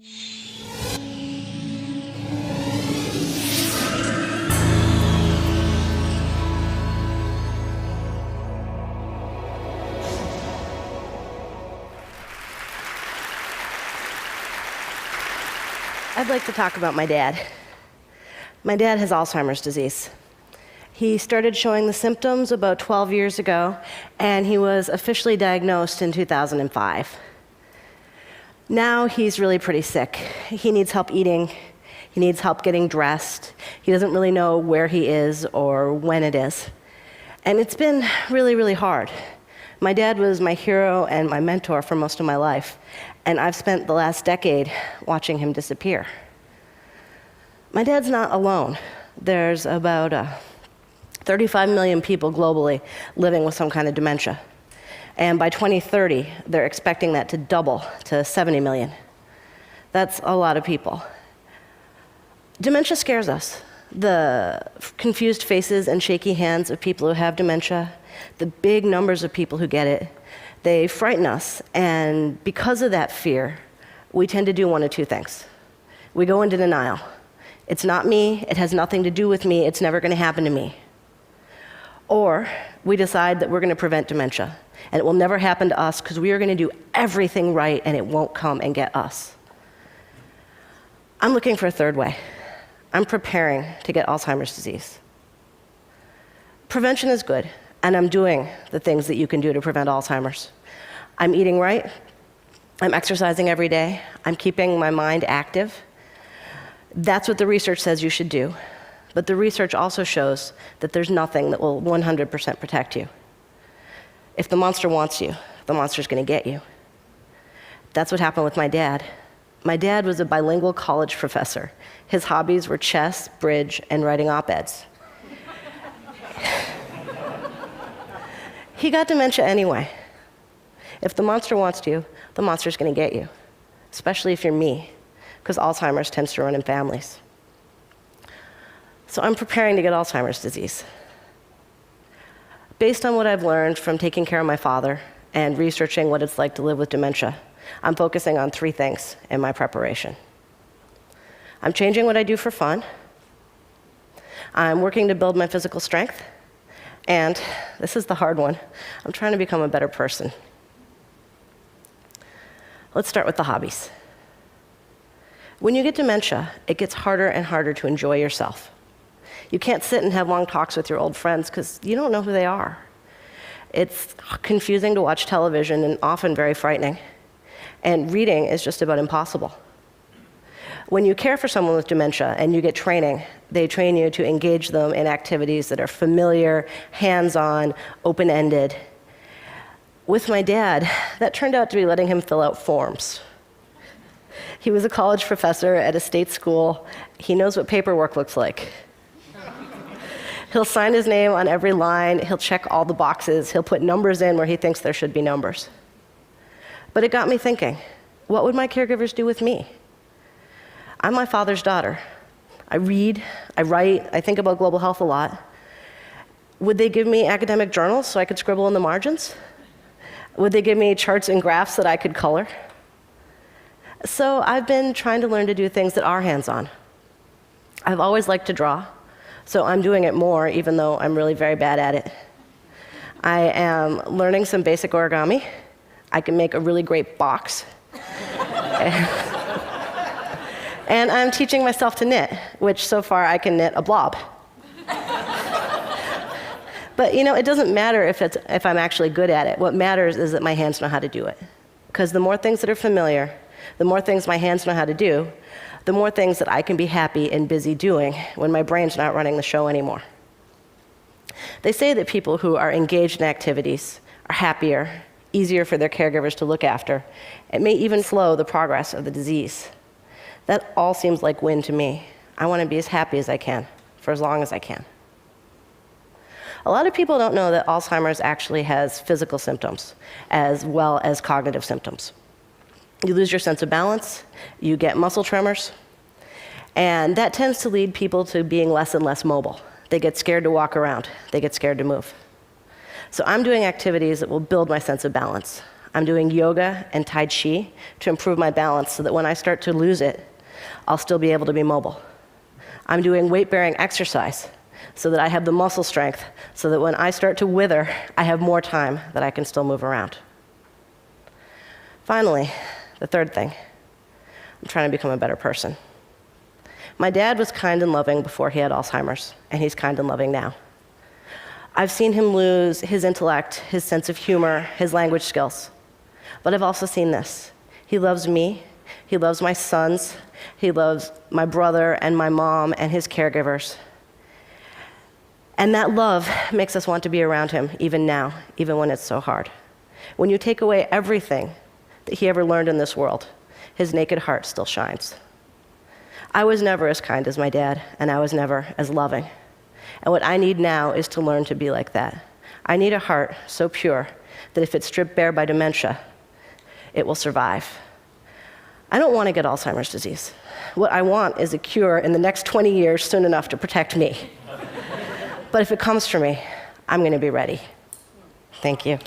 I'd like to talk about my dad. My dad has Alzheimer's disease. He started showing the symptoms about 12 years ago, and he was officially diagnosed in 2005. Now he's really pretty sick. He needs help eating. He needs help getting dressed. He doesn't really know where he is or when it is. And it's been really, really hard. My dad was my hero and my mentor for most of my life, and I've spent the last decade watching him disappear. My dad's not alone. There's about 35 million people globally living with some kind of dementia. And by 2030, they're expecting that to double to 70 million. That's a lot of people. Dementia scares us. The confused faces and shaky hands of people who have dementia, the big numbers of people who get it, they frighten us. And because of that fear, we tend to do one of two things. We go into denial. It's not me, it has nothing to do with me, it's never going to happen to me. Or we decide that we're going to prevent dementia, and it will never happen to us because we are going to do everything right and it won't come and get us. I'm looking for a third way. I'm preparing to get Alzheimer's disease. Prevention is good, and I'm doing the things that you can do to prevent Alzheimer's. I'm eating right, I'm exercising every day, I'm keeping my mind active. That's what the research says you should do. But the research also shows that there's nothing that will 100% protect you. If the monster wants you, the monster's going to get you. That's what happened with my dad. My dad was a bilingual college professor. His hobbies were chess, bridge, and writing op-eds. He got dementia anyway. If the monster wants you, the monster's going to get you, especially if you're me, because Alzheimer's tends to run in families. So I'm preparing to get Alzheimer's disease. Based on what I've learned from taking care of my father and researching what it's like to live with dementia, I'm focusing on three things in my preparation. I'm changing what I do for fun. I'm working to build my physical strength. And this is the hard one. I'm trying to become a better person. Let's start with the hobbies. When you get dementia, it gets harder and harder to enjoy yourself. You can't sit and have long talks with your old friends because you don't know who they are. It's confusing to watch television and often very frightening. And reading is just about impossible. When you care for someone with dementia and you get training, they train you to engage them in activities that are familiar, hands-on, open-ended. With my dad, that turned out to be letting him fill out forms. He was a college professor at a state school. He knows what paperwork looks like. He'll sign his name on every line. He'll check all the boxes. He'll put numbers in where he thinks there should be numbers. But it got me thinking, what would my caregivers do with me? I'm my father's daughter. I read, I write, I think about global health a lot. Would they give me academic journals so I could scribble in the margins? Would they give me charts and graphs that I could color? So I've been trying to learn to do things that are hands-on. I've always liked to draw, so I'm doing it more, even though I'm really very bad at it. I am learning some basic origami. I can make a really great box. And I'm teaching myself to knit, which so far I can knit a blob. But it doesn't matter if I'm actually good at it. What matters is that my hands know how to do it. Because the more things that are familiar, the more things my hands know how to do, the more things that I can be happy and busy doing when my brain's not running the show anymore. They say that people who are engaged in activities are happier, easier for their caregivers to look after. It may even slow the progress of the disease. That all seems like win to me. I want to be as happy as I can for as long as I can. A lot of people don't know that Alzheimer's actually has physical symptoms as well as cognitive symptoms. You lose your sense of balance, you get muscle tremors, and that tends to lead people to being less and less mobile. They get scared to walk around, they get scared to move. So I'm doing activities that will build my sense of balance. I'm doing yoga and Tai Chi to improve my balance so that when I start to lose it, I'll still be able to be mobile. I'm doing weight-bearing exercise so that I have the muscle strength so that when I start to wither, I have more time that I can still move around. Finally, the third thing, I'm trying to become a better person. My dad was kind and loving before he had Alzheimer's, and he's kind and loving now. I've seen him lose his intellect, his sense of humor, his language skills. But I've also seen this. He loves me, he loves my sons, he loves my brother and my mom and his caregivers. And that love makes us want to be around him even now, even when it's so hard. When you take away everything that he ever learned in this world, his naked heart still shines. I was never as kind as my dad, and I was never as loving. And what I need now is to learn to be like that. I need a heart so pure that if it's stripped bare by dementia, it will survive. I don't want to get Alzheimer's disease. What I want is a cure in the next 20 years soon enough to protect me. But if it comes for me, I'm going to be ready. Thank you.